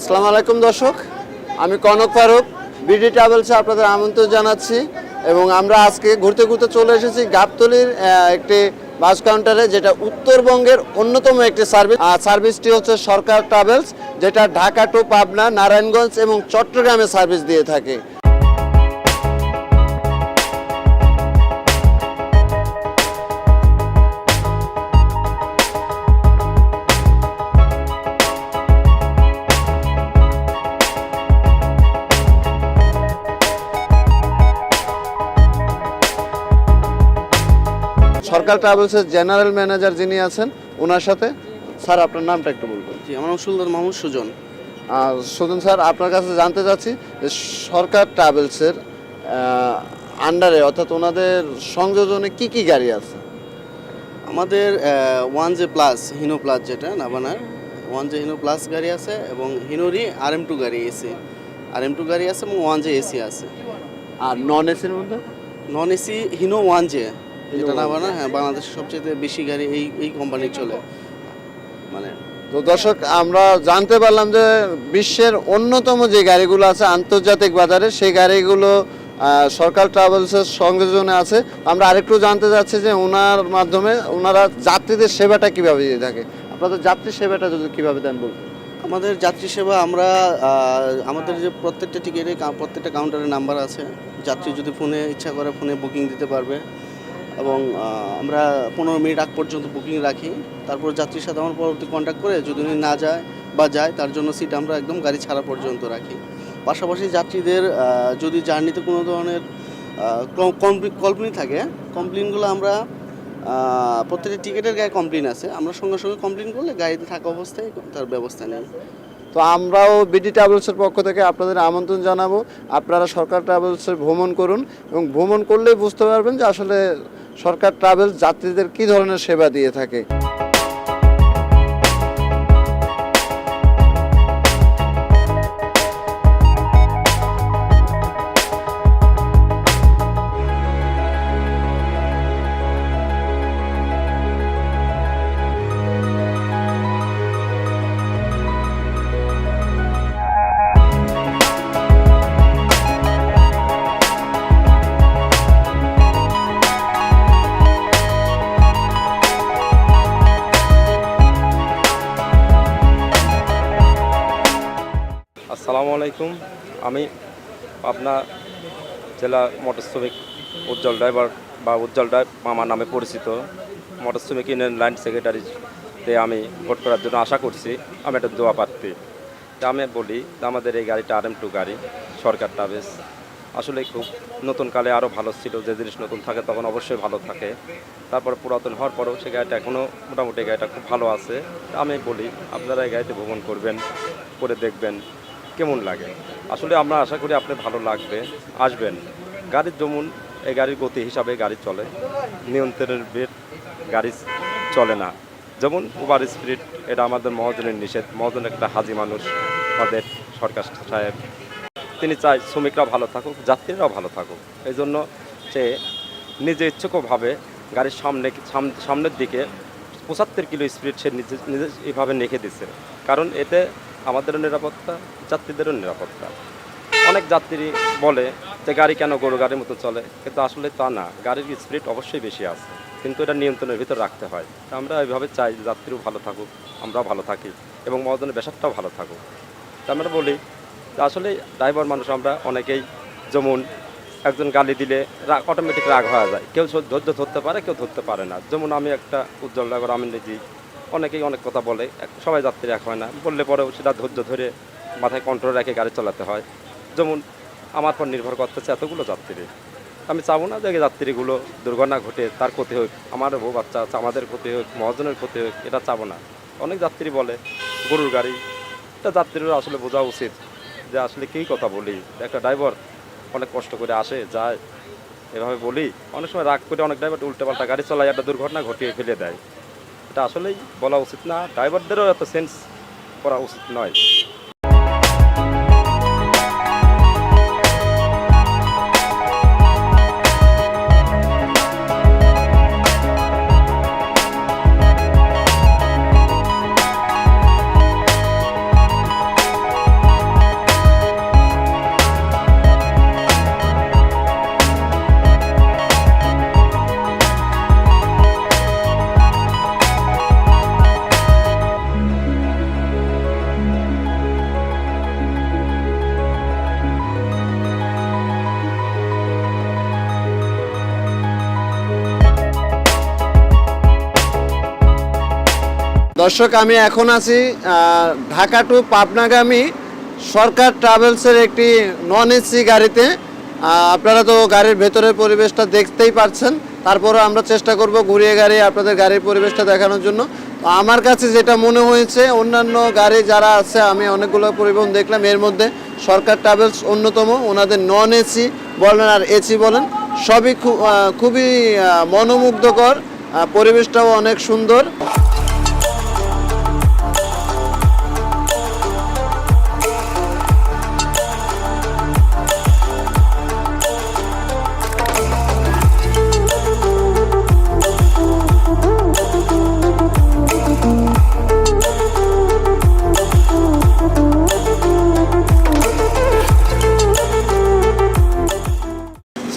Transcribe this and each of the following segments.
আসসালামু আলাইকুম দর্শক, আমি কনক ফারুক বিডি ট্রাভেলসে আপনাদের আমন্ত্রণ জানাচ্ছি এবং আমরা আজকে ঘুরতে ঘুরতে চলে এসেছি গাবতলীর একটি বাস কাউন্টারে, যেটা উত্তরবঙ্গের অন্যতম একটি সার্ভিসটি হচ্ছে সরকার ট্রাভেলস, যেটা ঢাকা টু পাবনা, নারায়ণগঞ্জ এবং চট্টগ্রামে সার্ভিস দিয়ে থাকে। সরকার ট্রাভেলসের জেনারেল ম্যানেজার যিনি আছেন, ওনার সাথে স্যার আপনার নামটা একটু বলবেন। জি, আমার নাম সুলতান মাহমুদ সুজন। সুজন স্যার, আপনার কাছে জানতে চাচ্ছি যে সরকার ট্রাভেলসের আন্ডারে অর্থাৎ ওনাদের সংযোজনে কি কি গাড়ি আছে? আমাদের 1J প্লাস হিনো প্লাস, যেটা নাবানার 1J হিনো প্লাস গাড়ি আছে এবং হিনোরই RM2 গাড়ি এসি, RM2 গাড়ি আছে এবং 1J এসি আছে। আর নন এসির মধ্যে নন এসি হিনো 1J, যেটা নাবানার, হ্যাঁ, বাংলাদেশের সবচেয়ে বেশি গাড়ি এই কোম্পানি চলে। মানে তো দর্শক, আমরা জানতে পারলাম যে বিশ্বের অন্যতম যে গাড়িগুলো আছে আন্তর্জাতিক বাজারে, সেই গাড়িগুলো সরকার ট্রাভেলসের সংযোজনে আছে। আমরা আরেকটু জানতে চাচ্ছি যে ওনার মাধ্যমে ওনারা যাত্রীদের সেবাটা কিভাবে দিয়ে থাকে। আপনাদের যাত্রী সেবাটা যদি কিভাবে দেন বলুন। আমাদের যাত্রী সেবা, আমরা আমাদের যে প্রত্যেকটা টিকিটে প্রত্যেকটা কাউন্টারে নাম্বার আছে। যাত্রী যদি ফোনে ইচ্ছা করে ফোনে বুকিং দিতে পারবে এবং আমরা 15 মিনিট আগ পর্যন্ত বুকিং রাখি। তারপর যাত্রীর সাথে আমার পরবর্তী কন্ট্যাক্ট করে যদি উনি না যায় বা যায়, তার জন্য সিট আমরা একদম গাড়ি ছাড়া পর্যন্ত রাখি। পাশাপাশি যাত্রীদের যদি জার্নিতে কোনো ধরনের কমপ্লেন থাকে, কমপ্লেনগুলো আমরা প্রত্যেকটা টিকিটের গায়ে কমপ্লেন আছে, আমরা সঙ্গে সঙ্গে কমপ্লেন করলে গাড়িতে থাকা অবস্থায় তার ব্যবস্থা নেই। তো আমরাও বিডি ট্রাভেলসের পক্ষ থেকে আপনাদের আমন্ত্রণ জানাবো, আপনারা সরকার ট্রাভেলসে ভ্রমণ করুন এবং ভ্রমণ করলেই বুঝতে পারবেন যে আসলে সরকার ট্রাভেলস যাত্রীদের কী ধরনের সেবা দিয়ে থাকে। আসসালামু আলাইকুম, আমি পাবনা জেলা মোটর শ্রমিক উজ্জ্বল ড্রাইভার বা উজ্জ্বল আমার নামে পরিচিত মোটর শ্রমিক ইউনিয়ন লাইন সেক্রেটারিতে আমি ভোট করার জন্য আশা করছি। আমি একটা দোয়া প্রার্থী। তা আমি বলি, আমাদের এই গাড়িটা RM2 গাড়ি সরকার ট্রাভেলস আসলে খুব নতুন কালে আরও ভালো ছিল। যে জিনিস নতুন থাকে তখন অবশ্যই ভালো থাকে, তারপর পুরাতন হওয়ার পরেও সে গাড়িটা এখনও মোটামুটি গাড়িটা খুব ভালো আছে। তা আমি বলি আপনারা এই গাড়িতে ভ্রমণ করবেন, করে দেখবেন কেমন লাগে। আসলে আমরা আশা করি আপনার ভালো লাগবে, আসবেন। গাড়ির যেমন এই গাড়ির গতি হিসাবে গাড়ি চলে, নিয়ন্ত্রণের বের গাড়ি চলে না। যেমন ওভার স্পিড, এটা আমাদের মহাজনের নিষেধ। মহাজন একটা হাজি মানুষ, আমাদের সরকার সাহেব, তিনি চায় শ্রমিকরা ভালো থাকুক, যাত্রীরাও ভালো থাকুক। এই জন্য সে নিজে ইচ্ছুকভাবে গাড়ির সামনের দিকে 75 কিলো স্পিড সে নিজে এইভাবে রেখে দিচ্ছে, কারণ এতে আমাদেরও নিরাপত্তা, যাত্রীদেরও নিরাপত্তা। অনেক যাত্রী বলে যে গাড়ি কেন গরু গাড়ির মতো চলে, কিন্তু আসলে তা না। গাড়ির স্পিড অবশ্যই বেশি আছে, কিন্তু এটা নিয়ন্ত্রণের ভিতর রাখতে হয়। আমরা এইভাবে চাই যাত্রীও ভালো থাকুক, আমরাও ভালো থাকি এবং মহাজনের বেসারটাও ভালো থাকুক। তা আমরা বলি আসলে ড্রাইভার মানুষ আমরা অনেকেই, যেমন একজন গালি দিলে অটোমেটিক রাগ হয়ে যায়। কেউ ধৈর্য ধরতে পারে, কেউ ধরতে পারে না। যেমন আমি একটা উজ্জ্বল ড্রাইভার, আমি নিজেই অনেকেই অনেক কথা বলে, সবাই যাত্রী এক হয় না, বললে পরেও সেটা ধৈর্য ধরে মাথায় কন্ট্রোল রেখে গাড়ি চালাতে হয়। যেমন আমার পর নির্ভর করতেছে এতগুলো যাত্রী। আমি চাবো না যে যাত্রীগুলো দুর্ঘটনা ঘটে তার ক্ষতি হোক, আমার বউ বাচ্চা আছে আমাদের ক্ষতি হোক, মহাজনের ক্ষতি হোক, এটা চাবো না। অনেক যাত্রী বলে গরুর গাড়ি, এটা যাত্রীরা আসলে বোঝা উচিত যে আসলে কী কথা বলি। একটা ড্রাইভার অনেক কষ্ট করে আসে যায়, এভাবে বলি অনেক সময় রাগ করে অনেক ড্রাইভার উল্টোপাল্টা গাড়ি চালায়, একটা দুর্ঘটনা ঘটিয়ে ফেলে দেয়। এটা আসলেই বলা উচিত না, ড্রাইভারদেরও এত সেন্স করা উচিত নয়। দর্শক আমি এখন আছি ঢাকা টু পাবনাগামী সরকার ট্রাভেলসের একটি নন এসি গাড়িতে। আপনারা তো গাড়ির ভেতরের পরিবেশটা দেখতেই পাচ্ছেন, তারপরে আমরা চেষ্টা করব ঘুরিয়ে গাড়ি আপনাদের গাড়ির পরিবেশটা দেখানোর জন্য। তো আমার কাছে যেটা মনে হয়েছে, অন্যান্য গাড়ি যারা আছে আমি অনেকগুলো পরিবহন দেখলাম, এর মধ্যে সরকার ট্রাভেলস অন্যতম। ওনাদের নন এসি বলেন আর এসি বলেন সবই খুবই মনোমুগ্ধকর, পরিবেশটাও অনেক সুন্দর।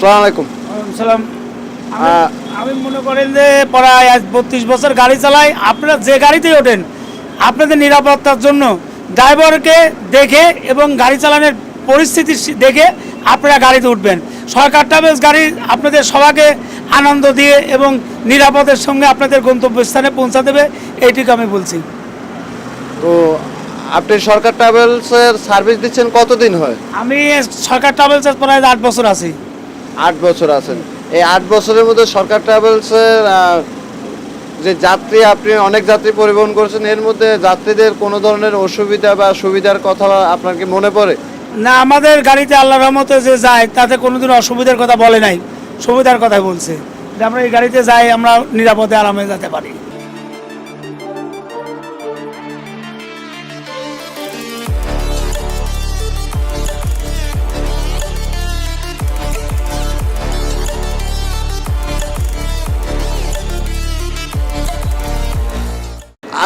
আসসালামু আলাইকুম। সালাম। আমি মনে করেন যে প্রায় আজ 32 বছর গাড়ি চালাই। আপনারা যে গাড়িতেই ওঠেন, আপনাদের নিরাপত্তার জন্য ড্রাইভারকে দেখে এবং গাড়ি চালানোর পরিস্থিতি দেখে আপনারা গাড়িতে উঠবেন। সরকার ট্রাভেলস গাড়ি আপনাদের সবাইকে আনন্দ দিয়ে এবং নিরাপদের সঙ্গে আপনাদের গন্তব্যস্থানে পৌঁছা দেবে, এইটুকু আমি বলছি। তো আপনি সরকার ট্রাভেলসের সার্ভিস দিচ্ছেন কতদিন হয়? আমি সরকার ট্রাভেলসের প্রায় 8 বছর আছি। 8 বছর আছেন। এই 8 বছরের মধ্যে সরকার ট্রাভেলসের যে যাত্রী, আপনি অনেক যাত্রী পরিবহন করছেন, এর মধ্যে যাত্রীদের কোনো ধরনের অসুবিধা বা সুবিধার কথা আপনার কি মনে পড়ে? না, আমাদের গাড়িতে আল্লাহর রহমতে যে যায় তাতে কোনোদিন অসুবিধার কথা বলে নাই, সুবিধার কথাই বলছে যে আমরা এই গাড়িতে যাই, আমরা নিরাপদে আরামে যেতে পারি।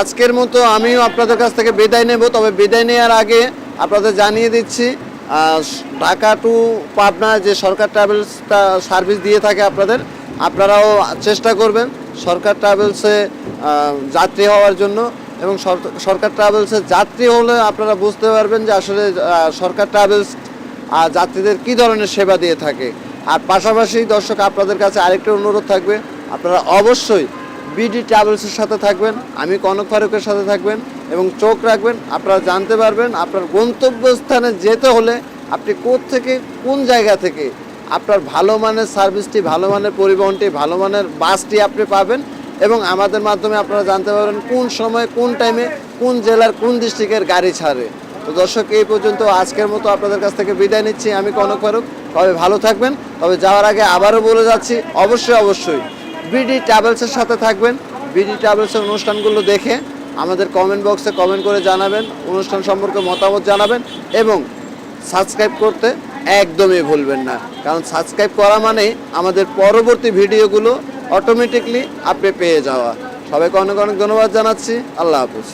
আজকের মতো আমিও আপনাদের কাছ থেকে বিদায় নেব, তবে বিদায় নেওয়ার আগে আপনাদের জানিয়ে দিচ্ছি ঢাকা টু পাবনা যে সরকার ট্রাভেলসটা সার্ভিস দিয়ে থাকে আপনারাও চেষ্টা করবেন সরকার ট্রাভেলসে যাত্রী হওয়ার জন্য। এবং সরকার ট্রাভেলসে যাত্রী হলে আপনারা বুঝতে পারবেন যে আসলে সরকার ট্রাভেলস যাত্রীদের কী ধরনের সেবা দিয়ে থাকে। আর পাশাপাশি দর্শক আপনাদের কাছে আরেকটা অনুরোধ থাকবে, আপনারা অবশ্যই বিডি ট্রাভেলসের সাথে থাকবেন, আমি কনক ফারুকের সাথে থাকবেন এবং চোখ রাখবেন। আপনারা জানতে পারবেন আপনার গন্তব্যস্থানে যেতে হলে আপনি থেকে কোন জায়গা থেকে আপনার ভালো মানের সার্ভিসটি, ভালো মানের পরিবহনটি, ভালো মানের বাসটি আপনি পাবেন। এবং আমাদের মাধ্যমে আপনারা জানতে পারবেন কোন সময়, কোন টাইমে, কোন জেলার, কোন ডিস্ট্রিক্টের গাড়ি ছাড়ে। তো দর্শক এই পর্যন্ত আজকের মতো আপনাদের কাছ থেকে বিদায় নিচ্ছি। আমি কনক ফারুক, তবে ভালো থাকবেন। তবে যাওয়ার আগে আবারও বলে যাচ্ছি, অবশ্যই বিডি ট্রাভেলসের সাথে থাকবেন। বিডি ট্রাভেলসের অনুষ্ঠানগুলো দেখে আমাদের কমেন্ট বক্সে কমেন্ট করে জানাবেন, অনুষ্ঠান সম্পর্কে মতামত জানাবেন এবং সাবস্ক্রাইব করতে একদমই ভুলবেন না, কারণ সাবস্ক্রাইব করা মানেই আমাদের পরবর্তী ভিডিওগুলো অটোমেটিকলি আপনি পেয়ে যাওয়া। সবাইকে অনেক অনেক ধন্যবাদ জানাচ্ছি। আল্লাহ হাফেজ।